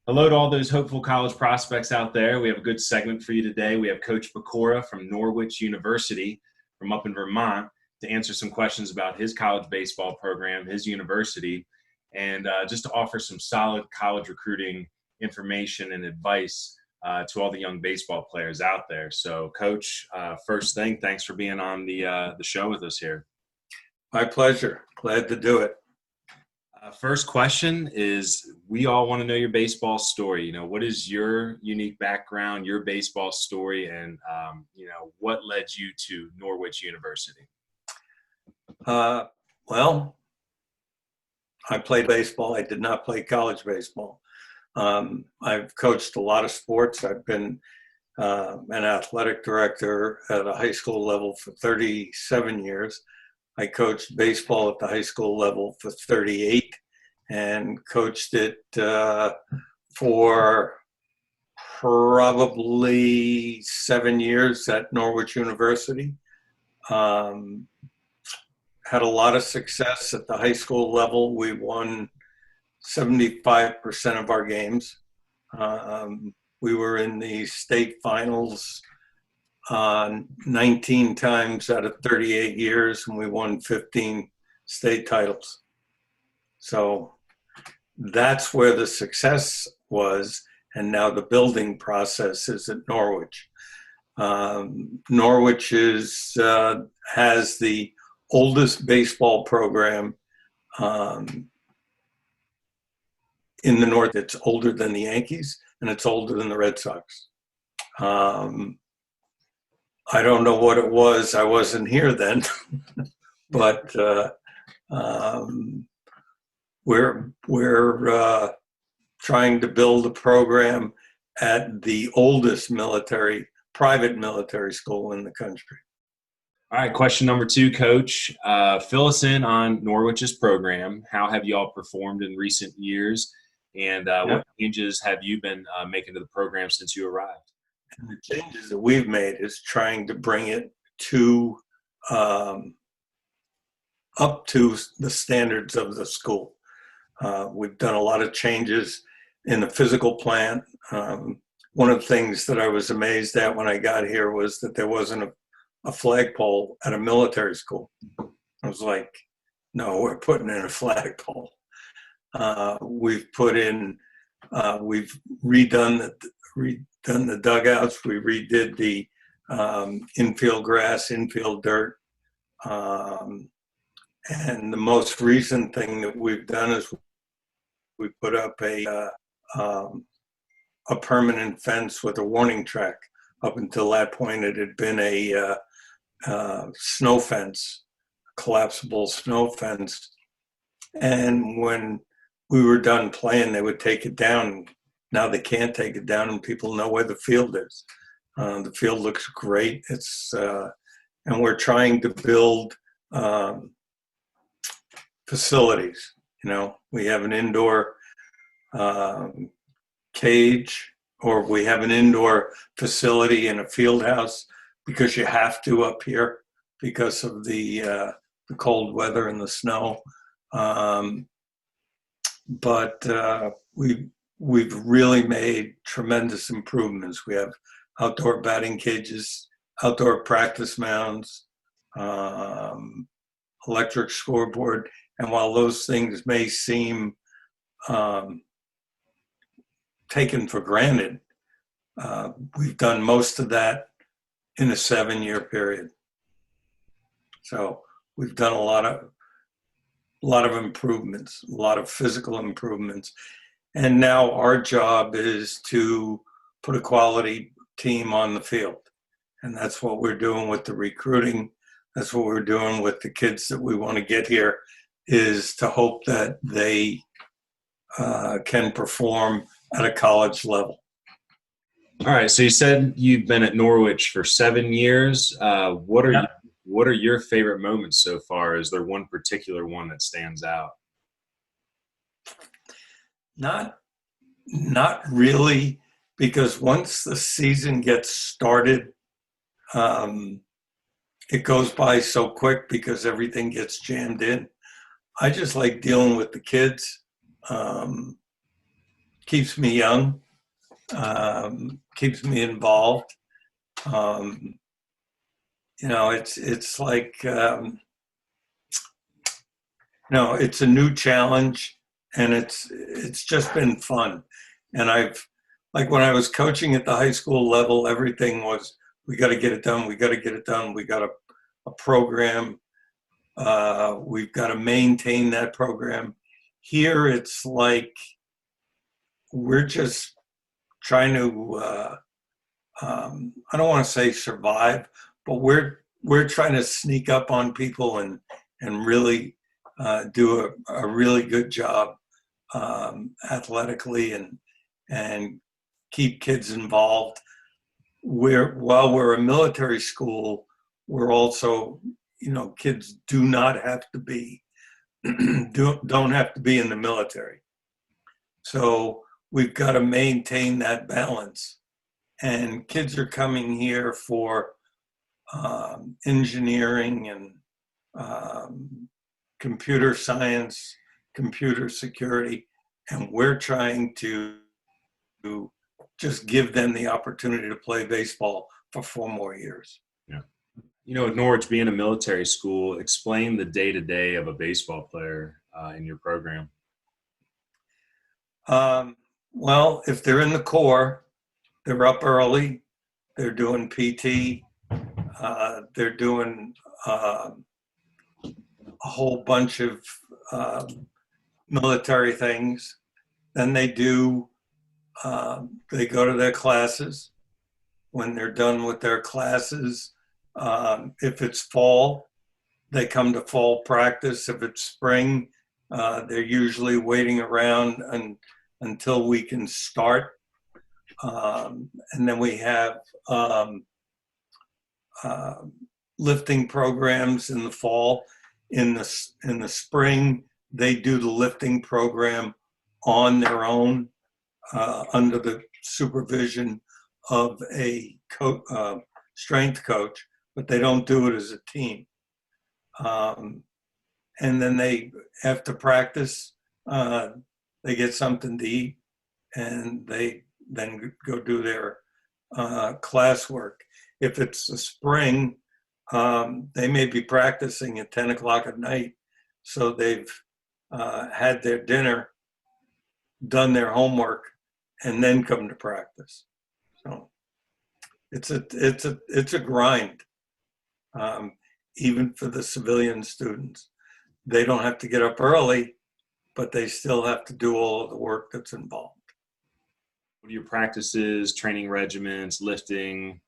Hello to all those hopeful college prospects out there. We have a good segment for you today. We have Coach Pecora from Norwich University from up in Vermont to answer some questions about his college baseball program, his university, and just to offer some solid college recruiting information and advice to all the young baseball players out there. So, Coach, first thing, thanks for being on the show with us here. My pleasure. Glad to do it. First question is, we all want to know your baseball story. What is your unique background, your baseball story, and, what led you to Norwich University? Well, I played baseball. I did not play college baseball. I've coached a lot of sports. I've been an athletic director at a high school level for 37 years. I coached baseball at the high school level for 38 and coached it for probably 7 years at Norwich University. Had a lot of success at the high school level. We won 75% of our games. We were in the state finals 19 times out of 38 years, and we won 15 state titles. So that's where the success was, and now the building process is at Norwich. Norwich has the oldest baseball program in the North. It's older than the Yankees, and it's older than the Red Sox. I don't know what it was. I wasn't here then, but we're trying to build a program at the oldest private military school in the country. All right, question number 2, Coach. Fill us in on Norwich's program. How have you all performed in recent years, and what changes have you been making to the program since you arrived? And the changes that we've made is trying to bring it to up to the standards of the school. We've done a lot of changes in the physical plant. One of the things that I was amazed at when I got here was that there wasn't a flagpole at a military school. I was like, no, we're putting in a flagpole. We've redone the dugouts. We redid the infield grass, infield dirt. And the most recent thing that we've done is we put up a permanent fence with a warning track. Up until that point, it had been a snow fence, a collapsible snow fence. And when we were done playing, they would take it down. Now they can't take it down, and people know where the field is. The field looks great. And we're trying to build facilities. We have an indoor cage, or we have an indoor facility in a field house because you have to up here because of the cold weather and the snow. But we've really made tremendous improvements. We have outdoor batting cages, outdoor practice mounds, electric scoreboard. And while those things may seem taken for granted, we've done most of that in a 7-year period. So we've done a lot of improvements, a lot of physical improvements. And now our job is to put a quality team on the field. And that's what we're doing with the recruiting. That's what we're doing with the kids that we want to get here, is to hope that they can perform at a college level. All right, so you said you've been at Norwich for 7 years. What are your favorite moments so far? Is there one particular one that stands out? Not really, because once the season gets started, it goes by so quick because everything gets jammed in. I just like dealing with the kids, keeps me young, keeps me involved. It's like, it's a new challenge, and it's just been fun. And like when I was coaching at the high school level, everything was, we got to get it done. We got to get it done. We got a program. We've got to maintain that program. Here, it's like we're just trying to, I don't want to say survive, but we're trying to sneak up on people and really do a really good job athletically and keep kids involved. While we're a military school, we're also, kids do not have to be don't have to be in the military. So we've got to maintain that balance. And kids are coming here for engineering and computer science, computer security, and we're trying to just give them the opportunity to play baseball for 4 more years. Yeah. At Norwich, being a military school, explain the day-to-day of a baseball player in your program. Well, if they're in the Corps, they're up early. They're doing PT. They're doing a whole bunch of military things. Then they go to their classes. When they're done with their classes, if it's fall, they come to fall practice. If it's spring, they're usually waiting around until we can start. And then we have lifting programs in the fall. In the spring, they do the lifting program on their own under the supervision of a strength coach, but they don't do it as a team. And then they, after practice, they get something to eat, and they then go do their classwork. If it's the spring, they may be practicing at 10 o'clock at night, so they've had their dinner, done their homework, and then come to practice. So it's a grind, even for the civilian students. They don't have to get up early, but they still have to do all of the work that's involved. What are your practices, training regiments, lifting?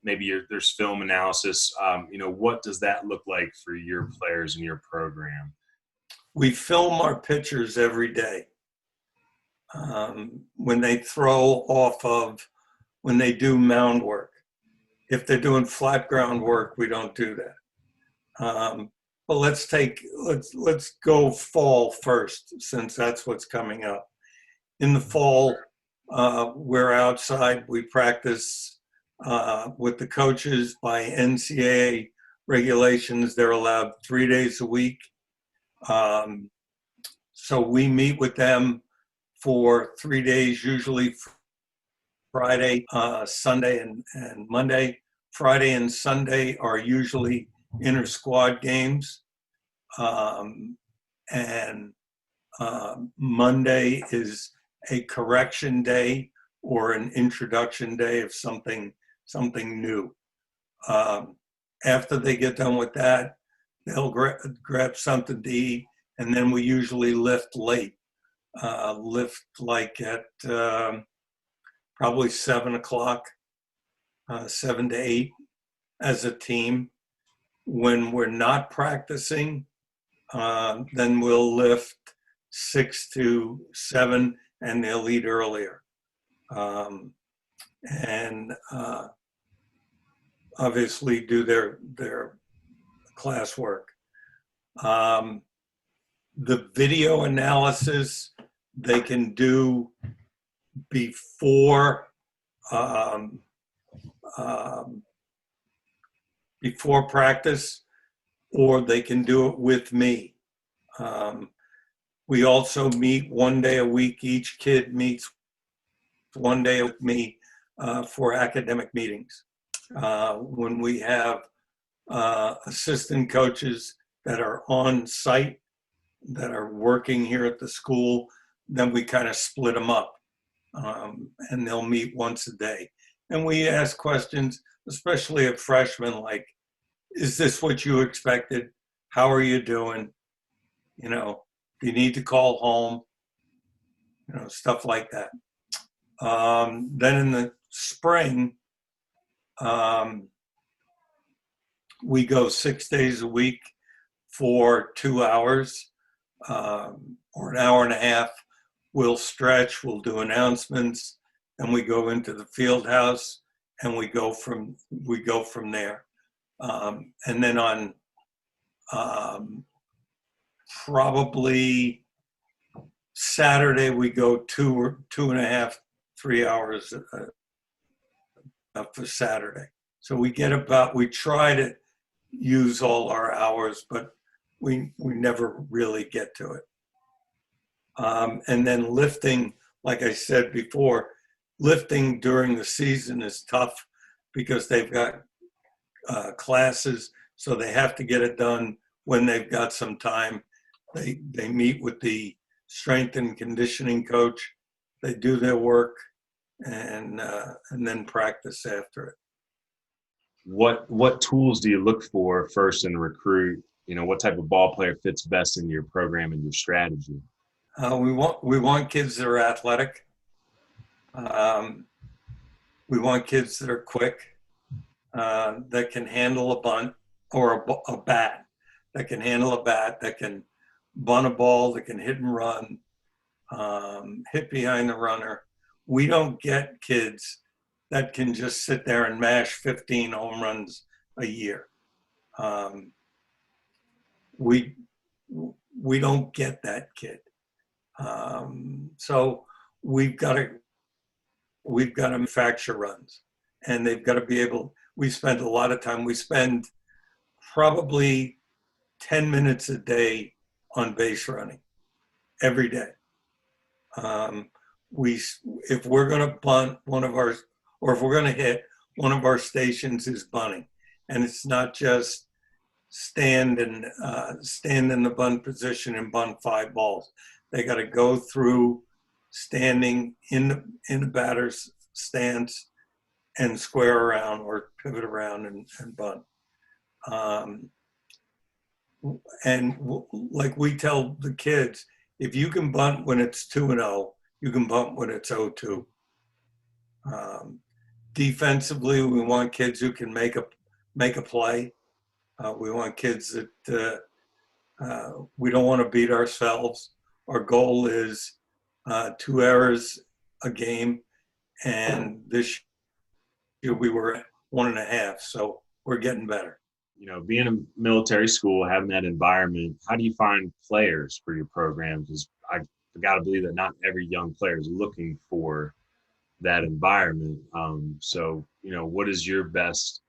Maybe there's film analysis. What does that look like for your players in your program? We film our pitchers every day. When they throw when they do mound work. If they're doing flat ground work, we don't do that. But let's go fall first, since that's what's coming up. In the fall, we're outside. We practice with the coaches. By NCAA regulations, they're allowed 3 days a week. So we meet with them for 3 days, usually Friday, Sunday, and Monday. Friday and Sunday are usually inter-squad games. And Monday is a correction day or an introduction day of something new. After they get done with that, they'll grab something to eat, and then we usually lift late. Lift like at probably 7 o'clock, 7 to 8 as a team. When we're not practicing, then we'll lift 6 to 7, and they'll eat earlier. And obviously do their classwork. The video analysis they can do before before practice, or they can do it with me. We also meet 1 day a week. Each kid meets 1 day with me for academic meetings. When we have assistant coaches that are on site, that are working here at the school, then we kind of split them up, and they'll meet once a day. And we ask questions, especially of freshmen, like, is this what you expected? How are you doing? You know, do you need to call home? You know, stuff like that. Then in the spring, we go 6 days a week for 2 hours, or an hour and a half. We'll stretch, we'll do announcements, and we go into the field house, and we go from there. And then on probably Saturday, we go 2.5, 3 hours for Saturday. So we try to use all our hours, but we never really get to it. And then lifting, like I said before, lifting during the season is tough because they've got classes, so they have to get it done when they've got some time. They meet with the strength and conditioning coach, they do their work, and then practice after it. What tools do you look for first in a recruit? You know, what type of ball player fits best in your program and your strategy? We want kids that are athletic. We want kids that are quick, that can handle a bunt or a bat, that can handle a bat, that can bunt a ball, that can hit and run, hit behind the runner. We don't get kids that can just sit there and mash 15 home runs a year. We don't get that kid. So we've got to manufacture runs, and they've got to be able. We spend a lot of time. We spend probably 10 minutes a day on base running every day. If we're going to bunt or if we're going to hit, one of our stations is bunting, and it's not just stand in the bunt position and bunt 5 balls. They got to go through standing in the batter's stance and square around or pivot around and bunt. Like we tell the kids, if you can bunt when it's 2-0, you can bunt when it's 0-2. Defensively, we want kids who can make a play. We want kids that we don't want to beat ourselves. Our goal is 2 errors a game, and this year we were at 1.5, so we're getting better. You know, being a military school, having that environment, how do you find players for your program? Because I got to believe that not every young player is looking for that environment. So, you know, what is your best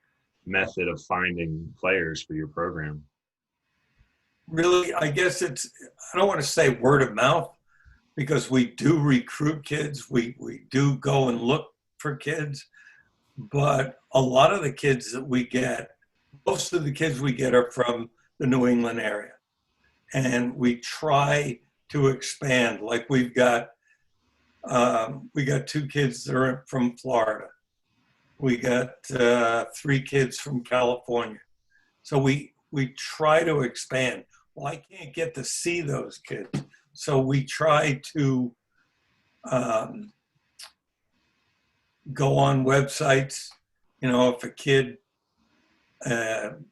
method of finding players for your program? Really, I guess I don't want to say word of mouth, because we do recruit kids. We do go and look for kids, but a lot of the kids that we get, most of the kids we get are from the New England area. And we try to expand. Like we got 2 kids that are from Florida. We got 3 kids from California. So we try to expand. Well, I can't get to see those kids. So we try to go on websites. You know, if a kid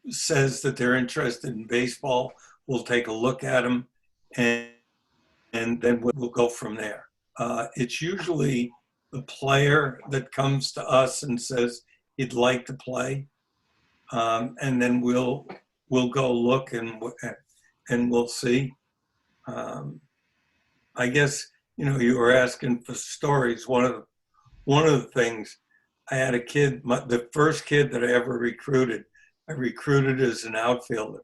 says that they're interested in baseball, we'll take a look at them, and then we'll go from there. It's usually the player that comes to us and says he'd like to play, and then we'll go look and we'll see. I guess, you know, you were asking for stories. One of the things, I had a kid, the first kid that I ever recruited, I recruited as an outfielder.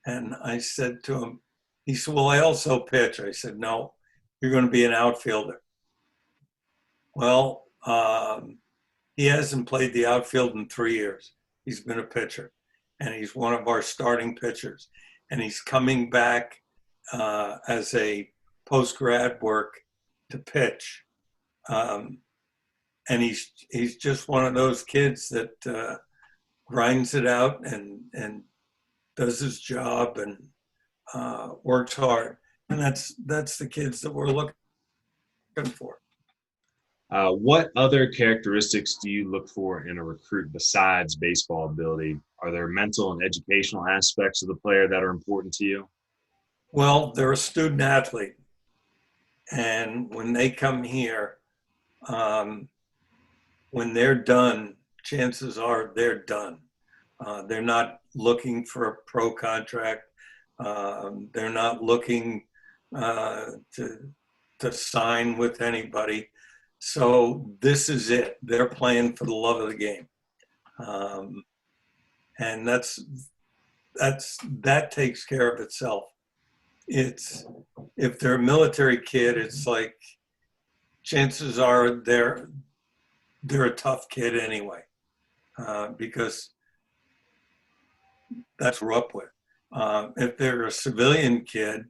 And I said to him, He said, well, I also pitch. I said, no, you're going to be an outfielder. Well, he hasn't played the outfield in 3 years. He's been a pitcher, and he's one of our starting pitchers. And he's coming back as a post-grad work to pitch. And he's just one of those kids that grinds it out and does his job and works hard. And that's the kids that we're looking for. What other characteristics do you look for in a recruit besides baseball ability? Are there mental and educational aspects of the player that are important to you? Well, they're a student athlete. And when they come here, when they're done, chances are they're done. They're not looking for a pro contract. They're not looking to sign with anybody. So this is it. They're playing for the love of the game. And that takes care of itself. If they're a military kid, it's like chances are they're a tough kid anyway, because that's what we're up with. If they're a civilian kid,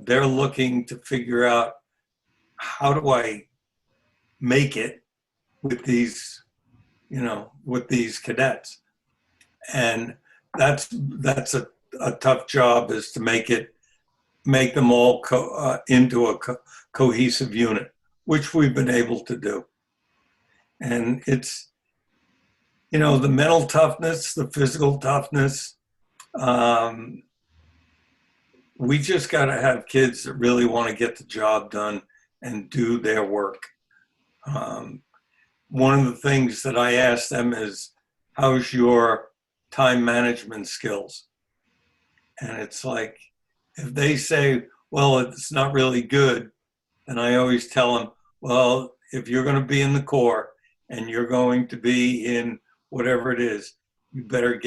they're looking to figure out, how do I make it with these, with these cadets? And that's a tough job, is to make them all into a cohesive unit, which we've been able to do. And it's, the mental toughness, the physical toughness. We just got to have kids that really want to get the job done and do their work. One of the things that I ask them is, how's your time management skills? And it's like, if they say, well, it's not really good, then I always tell them, well, if you're going to be in the Corps and you're going to be in whatever it is, you better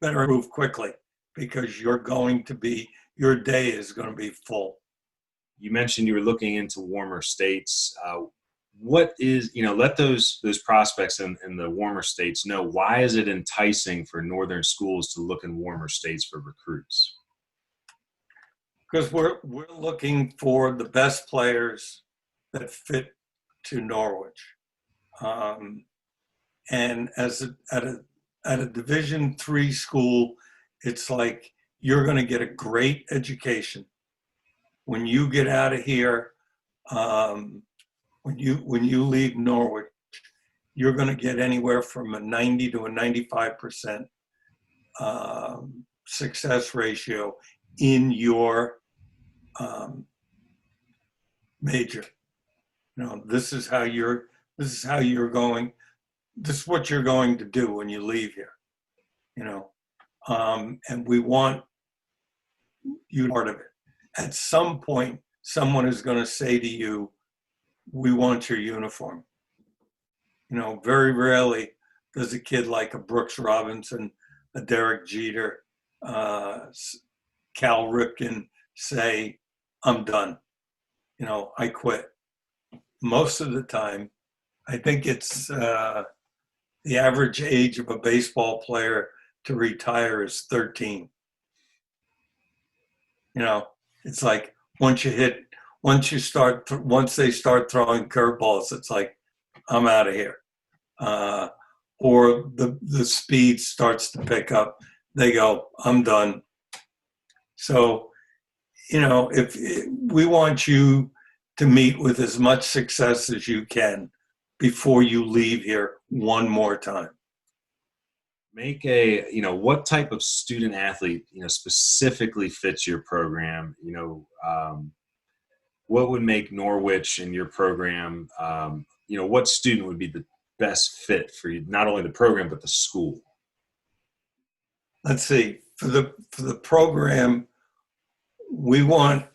move quickly, because your day is going to be full. You mentioned you were looking into warmer states. What is, let those prospects in the warmer states know, why is it enticing for northern schools to look in warmer states for recruits? Because we're looking for the best players that fit to Norwich. And at a Division III school, it's like, you're going to get a great education. When you get out of here, when you leave Norwich, you're going to get anywhere from a 90 to a 95% success ratio in your major. This is what you're going to do when you leave here. And we want you part of it. At some point, someone is going to say to you, we want your uniform. Very rarely does a kid like a Brooks Robinson, a Derek Jeter, Cal Ripken say, I'm done. I quit. Most of the time, I think it's the average age of a baseball player to retire is 13. It's like, once they start throwing curveballs, it's like, I'm out of here. Or the speed starts to pick up. They go, I'm done. So, if we want you to meet with as much success as you can before you leave here one more time. Make what type of student athlete, specifically fits your program? What would make Norwich and your program, what student would be the best fit for you, not only the program, but the school? Let's see, for the program, we want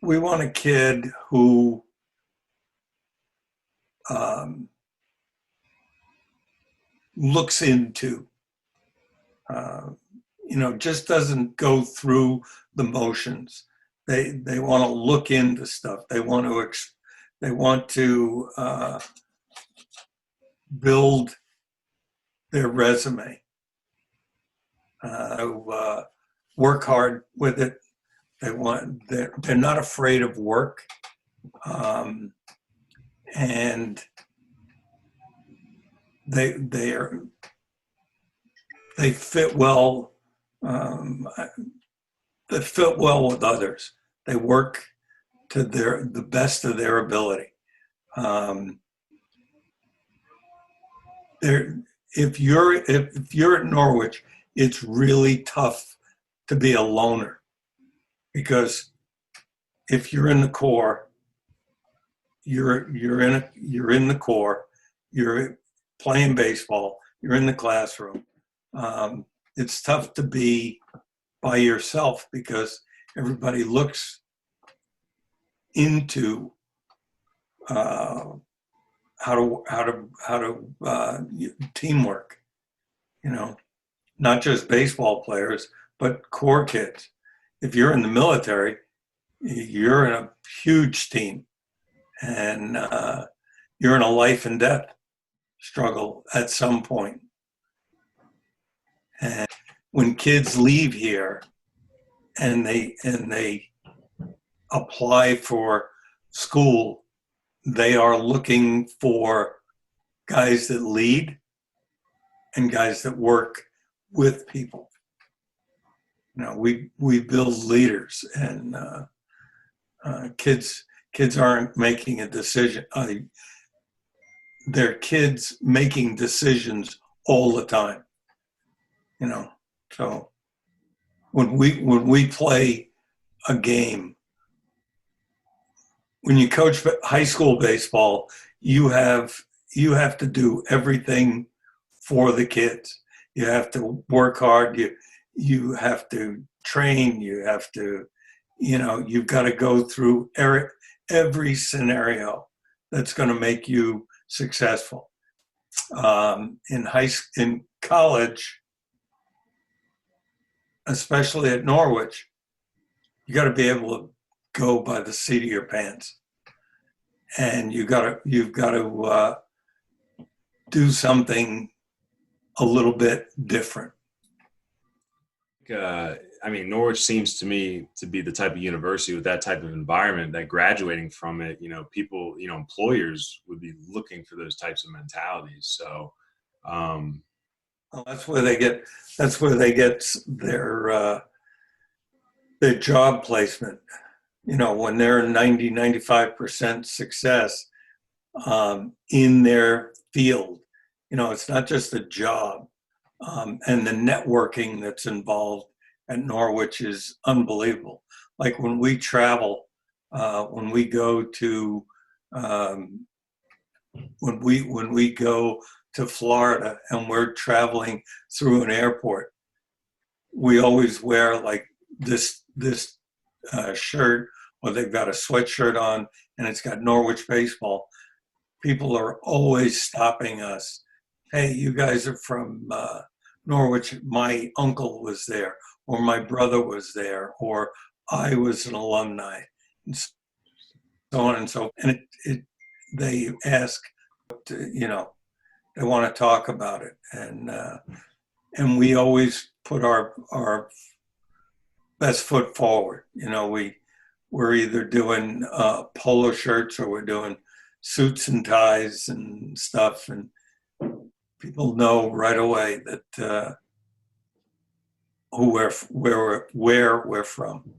a kid who looks into, just doesn't go through the motions. They want to look into stuff. They want to build their resume. Work hard with it. They're not afraid of work, and they fit well. They fit well with others. They work to the best of their ability. If you're at Norwich, it's really tough to be a loner, because if you're in the core, you're in the core, you're playing baseball, you're in the classroom. It's tough to be by yourself because everybody looks into how to teamwork. Not just baseball players, but core kids. If you're in the military, you're in a huge team, and you're in a life and death struggle at some point. And when kids leave here and they apply for school, they are looking for guys that lead and guys that work with people. We build leaders, and kids aren't making a decision. They're kids making decisions all the time. So when we play a game, when you coach high school baseball, you have to do everything for the kids. You have to work hard. You have to train. You have to, you've got to go through every scenario that's going to make you successful. In college, especially at Norwich, you got to be able to go by the seat of your pants, and you've got to do something a little bit different. Norwich seems to me to be the type of university with that type of environment that graduating from it, people, employers would be looking for those types of mentalities. So well, that's where they get their job placement. When they're 95% success in their field, it's not just a job. And the networking that's involved at Norwich is unbelievable. Like when we travel, when we go to Florida and we're traveling through an airport, we always wear like this shirt, or they've got a sweatshirt on and it's got Norwich baseball. People are always stopping us. Hey, you guys are from Norwich. My uncle was there, or my brother was there, or I was an alumni, and so on and so forth. And they ask, they want to talk about it, and we always put our best foot forward. We're either doing polo shirts or we're doing suits and ties and stuff, and people know right away that where we're from.